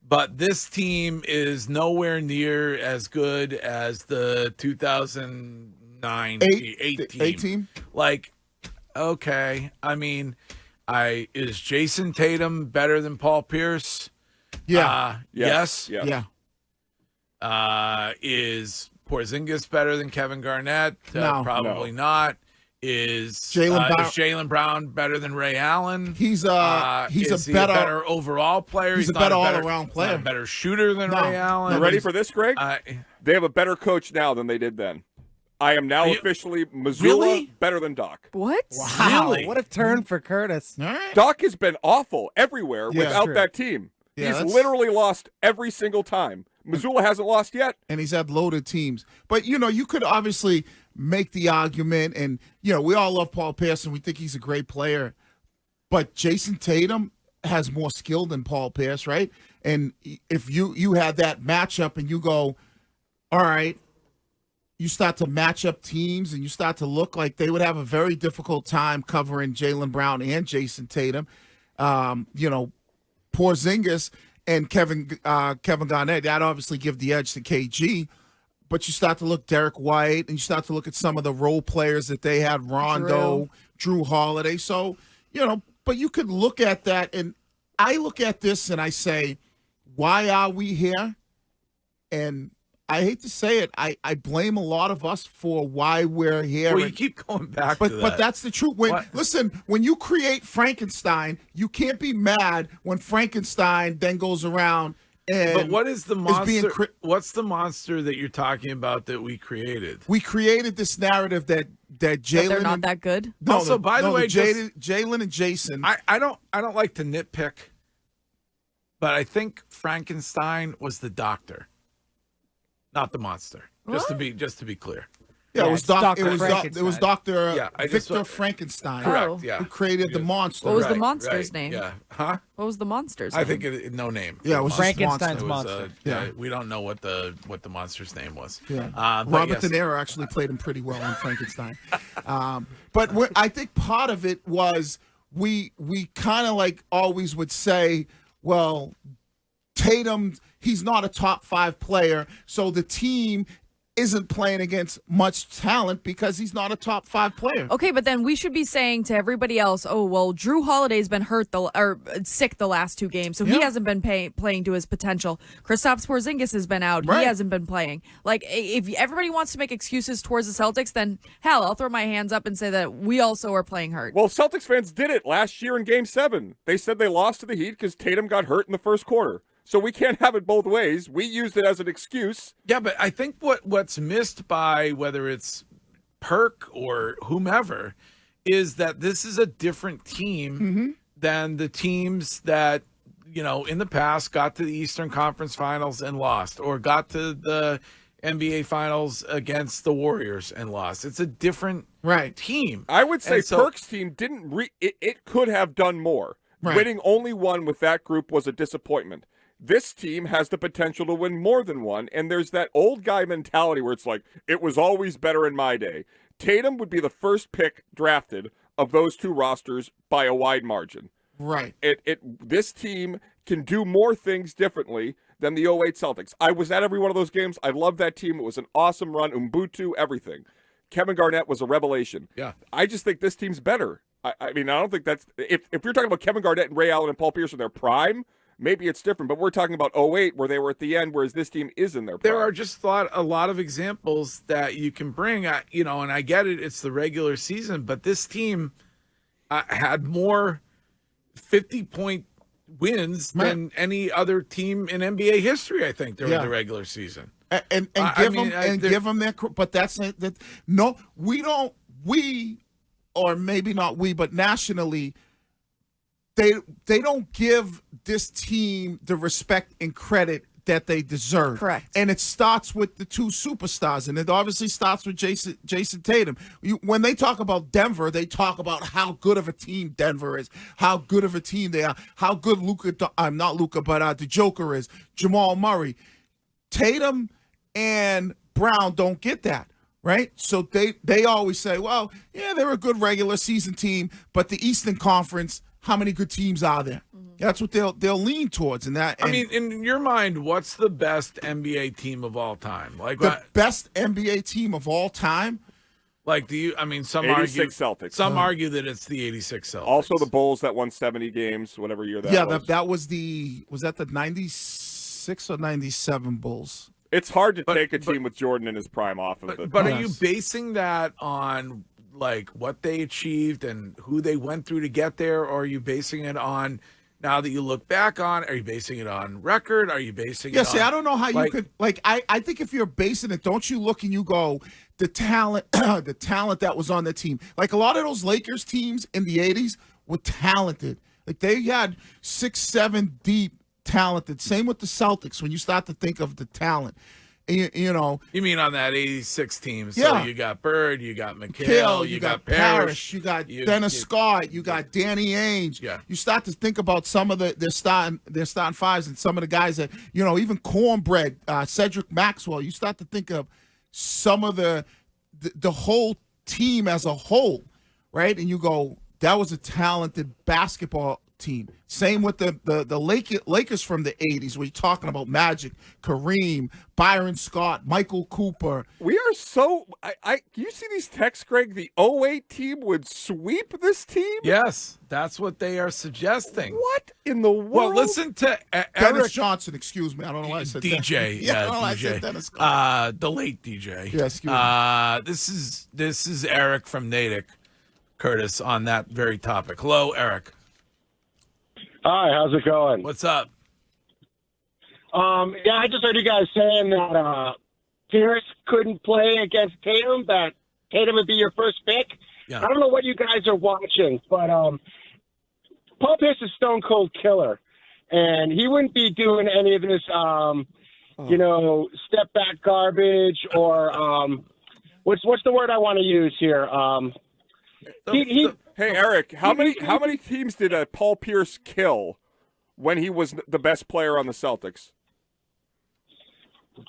But this team is nowhere near as good as the 2009 8 team. Like, okay, I mean, is Jason Tatum better than Paul Pierce? Yeah. Yes. Yeah. Is Porzingis better than Kevin Garnett? No. Probably not. Is Jaylen Brown better than Ray Allen? He's a better overall player. He's a better all-around player. Not a better shooter than Ray Allen. You ready for this, Greg? They have a better coach now than they did then. I am now officially Missoula better than Doc. What? Wow. Really? What a turn for Curtis. All right. Doc has been awful everywhere without that team. Yeah, he's literally lost every single time. Missoula hasn't lost yet. And he's had loaded teams. But, you could obviously make the argument, and, we all love Paul Pierce, and we think he's a great player. But Jason Tatum has more skill than Paul Pierce, right? And if you had that matchup and you go, all right, you start to match up teams and you start to look like they would have a very difficult time covering Jaylen Brown and Jason Tatum. Porzingis and Kevin Garnett, that obviously give the edge to KG. But you start to look Derek White, and you start to look at some of the role players that they had, Rondo, Drew Holiday. So, but you could look at that, and I look at this and I say, why are we here? And I hate to say it, I blame a lot of us for why we're here. Well, you keep going back to that. But that's the truth. Listen, when you create Frankenstein, you can't be mad when Frankenstein then goes around and But what is the monster? What's the monster that you're talking about that we created? We created this narrative that Jaylen. They're not that good. No, also, by the way, Jaylen and Jason. I don't like to nitpick, but I think Frankenstein was the doctor, not the monster. Just to be clear. Yeah, it was Dr. Victor Frankenstein. Correct, yeah. Who created the monster. What was the monster's name? Yeah. Huh? What was the monster's name? I think no name. Yeah, it was Frankenstein's monster. We don't know what the monster's name was. Yeah. Robert De Niro actually played him pretty well in Frankenstein. But I think part of it was we kind of like always would say, well, Tatum, he's not a top 5 player, so the team isn't playing against much talent because he's not a top 5 player. Okay, but then we should be saying to everybody else, oh, well, Drew Holiday's been sick the last 2 games, so he hasn't been playing to his potential. Kristaps Porzingis has been out. Right. He hasn't been playing. Like, if everybody wants to make excuses towards the Celtics, then, hell, I'll throw my hands up and say that we also are playing hurt. Well, Celtics fans did it last year in Game 7. They said they lost to the Heat because Tatum got hurt in the first quarter. So we can't have it both ways. We used it as an excuse. Yeah, but I think what's missed by whether it's Perk or whomever is that this is a different team than the teams that, in the past got to the Eastern Conference Finals and lost, or got to the NBA Finals against the Warriors and lost. It's a different team. I would say Perk's team didn't it could have done more. Right. Winning only one with that group was a disappointment. This team has the potential to win more than one, and there's that old guy mentality where it's like, it was always better in my day. Tatum would be the first pick drafted of those 2 rosters by a wide margin. Right. This team can do more things differently than the 08 Celtics. I was at every one of those games. I loved that team. It was an awesome run. Ubuntu, everything. Kevin Garnett was a revelation. Yeah. I just think this team's better. I mean, I don't think that's – if you're talking about Kevin Garnett and Ray Allen and Paul Pierce in their prime – maybe it's different, but we're talking about 08 where they were at the end, whereas this team is in their prime. There are just a lot of examples that you can bring, and I get it, it's the regular season, but this team had more 50-point wins than any other team in NBA history, I think, during the regular season. And give them their, but that's that. No, or maybe not we, but nationally, They don't give this team the respect and credit that they deserve. Correct. And it starts with the 2 superstars, and it obviously starts with Jason Tatum. When they talk about Denver, they talk about how good of a team Denver is, how good of a team they are, how good the Joker is, Jamal Murray. Tatum and Brown don't get that. Right? So they always say, well, yeah, they're a good regular season team, but the Eastern Conference, how many good teams are there? That's what they'll lean towards. And I mean, in your mind, what's the best NBA team of all time? Like the best NBA team of all time? Like, some 86 argue Celtics. Some argue that it's the 86 Celtics. Also the Bulls that won 70 games, whatever year that was. That was that the 96 or 97 Bulls? It's hard to take a team with Jordan in his prime off of it. But are you basing that on like what they achieved and who they went through to get there, or are you basing it on now that you look back on? Are you basing it on record? Are you basing it on? I don't know how you could I think if you're basing it, don't you look and you go the talent that was on the team. Like a lot of those Lakers teams in the 80s were talented. Like they had 6, 7 deep talented. Same with the Celtics when you start to think of the talent. You know. You mean on that 86 team. So yeah. You got Bird, you got McHale, you got Parrish, you got Dennis Scott, you got Danny Ainge. Yeah. You start to think about some of their starting fives and some of the guys that, even Cornbread, Cedric Maxwell. You start to think of some of the whole team as a whole, right? And you go, that was a talented basketball team. Same with the Lakers from the 80s. We're talking about Magic, Kareem, Byron Scott, Michael Cooper. We are so you see these texts, Greg? The 08 team would sweep this team? Yes, that's what they are suggesting. What in the world? Well, listen to Dennis Johnson, excuse me. I don't know why I said DJ. Yeah, I don't know why I said Dennis Scott. The late DJ. Yeah, excuse me. This is Eric from Natick, Curtis, on that very topic. Hello, Eric. Hi, how's it going? What's up? I just heard you guys saying that Pierce couldn't play against Tatum, that Tatum would be your first pick. Yeah. I don't know what you guys are watching, but Paul Pierce is stone cold killer, and he wouldn't be doing any of this, step back garbage or what's the word I want to use here? Hey, Eric, how many teams did Paul Pierce kill when he was the best player on the Celtics?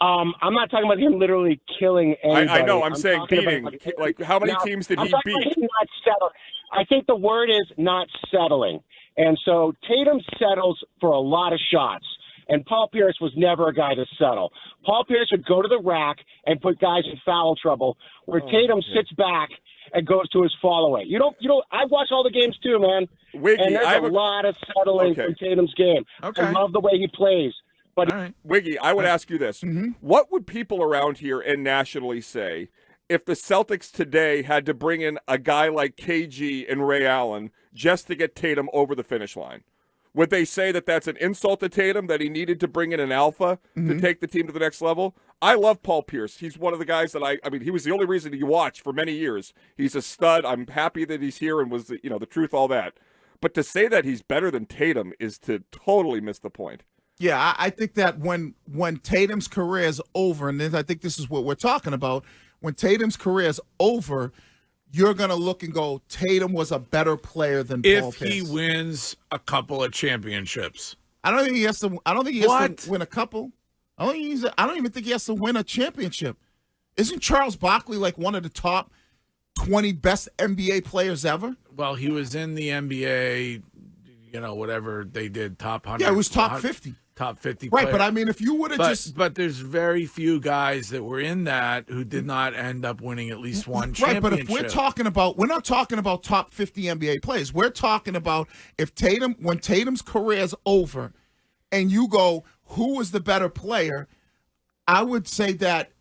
I'm not talking about him literally killing anybody. I know. I'm saying beating. Like, how many teams did he beat? Not settle. I think the word is not settling. And so Tatum settles for a lot of shots. And Paul Pierce was never a guy to settle. Paul Pierce would go to the rack and put guys in foul trouble, where Tatum sits back and goes to his fall away. I've watched all the games too, man. Wiggy, and there's a lot of settling from Tatum's game. Okay. I love the way he plays. But all right. Wiggy, I would ask you this. Mm-hmm. What would people around here and nationally say if the Celtics today had to bring in a guy like KG and Ray Allen just to get Tatum over the finish line? Would they say that that's an insult to Tatum, that he needed to bring in an alpha to take the team to the next level? I love Paul Pierce. He's one of the guys that I mean, he was the only reason you watched for many years. He's a stud. I'm happy that he's here and was, the truth, all that. But to say that he's better than Tatum is to totally miss the point. Yeah, I think that when Tatum's career is over, and I think this is what we're talking about, when Tatum's career is over, you're going to look and go, Tatum was a better player than Paul Pierce. If he wins a couple of championships. I don't think he has to win a couple. I don't even think he has to win a championship. Isn't Charles Barkley like one of the top 20 best NBA players ever? Well, he was in the NBA, whatever they did, top 100. Yeah, it was top 50. Top 50 Right, player. but I mean, if you would have But there's very few guys that were in that who did not end up winning at least one championship. Right, but if we're not talking about top 50 NBA players. We're talking about when Tatum's career is over and you go, who was the better player? I would say that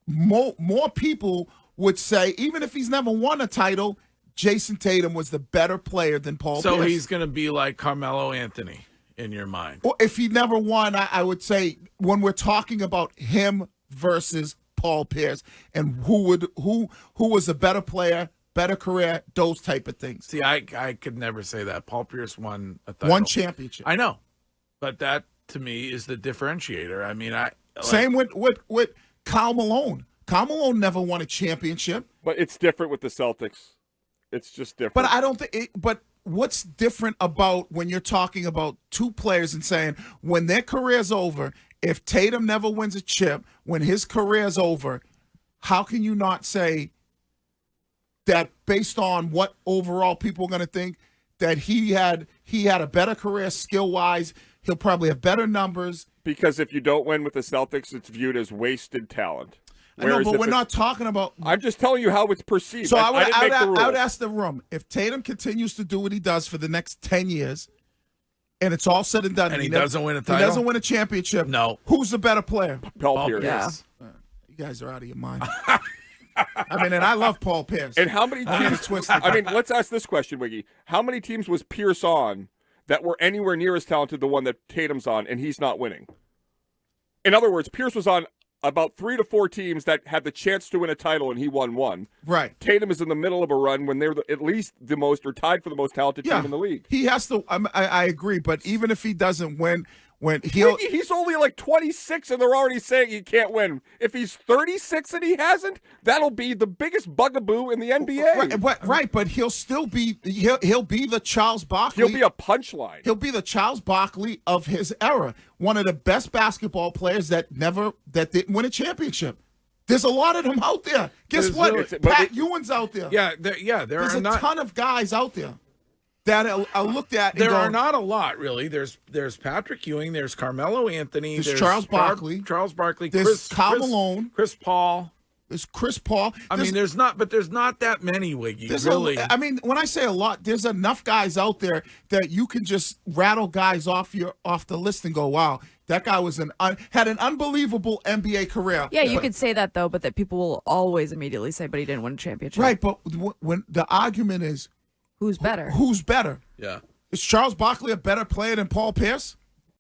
more people would say, even if he's never won a title, Jason Tatum was the better player than Paul Pierce. So he's going to be like Carmelo Anthony in your mind. Well, if he never won, I would say when we're talking about him versus Paul Pierce and who was a better player, better career, those type of things. See, I could never say that. Paul Pierce won a title. One championship. I know, but that to me is the differentiator. I mean, same with Karl Malone. Karl Malone never won a championship. But it's different with the Celtics. It's just different. But I don't think. But what's different about when you're talking about two players and saying when their career's over, if Tatum never wins a chip, when his career's over, how can you not say that based on what overall people are going to think, that he had a better career skill-wise. He'll probably have better numbers. Because if you don't win with the Celtics, it's viewed as wasted talent. I know, but we're not talking about. I'm just telling you how it's perceived. So I would ask the room, if Tatum continues to do what he does for the next 10 years, and it's all said and done, and he doesn't win a title, he doesn't win a championship. No, who's the better player? Paul Pierce. Yeah. You guys are out of your mind. I mean, and I love Paul Pierce. And how many teams? I mean, let's ask this question, Wiggy. How many teams was Pierce on that were anywhere near as talented the one that Tatum's on, and he's not winning? In other words, Pierce was on about 3 to 4 teams that had the chance to win a title, and he won one. Right. Tatum is in the middle of a run when they're at least the most or tied for the most talented team in the league. He has to. I agree, but even if he doesn't win, he's only like 26, and they're already saying he can't win. If he's 36 and he hasn't, that'll be the biggest bugaboo in the NBA. Right, but he'll still be he'll be the Charles Barkley. He'll be a punchline. He'll be the Charles Barkley of his era, one of the best basketball players that didn't win a championship. There's a lot of them out there. Guess what? Pat Ewing's out there. There's a ton of guys out there that I looked at. There are not a lot, really. There's Patrick Ewing. There's Carmelo Anthony. There's Charles Barkley. There's Karl Malone. Chris Paul. There's Chris Paul. There's not that many, Wiggy. Really. When I say a lot, there's enough guys out there that you can just rattle guys off the list and go, wow, that guy had an unbelievable NBA career. Yeah, you could say that though, but that people will always immediately say, but he didn't win a championship. Right, but when the argument is, who's better? Who's better? Yeah. Is Charles Barkley a better player than Paul Pierce?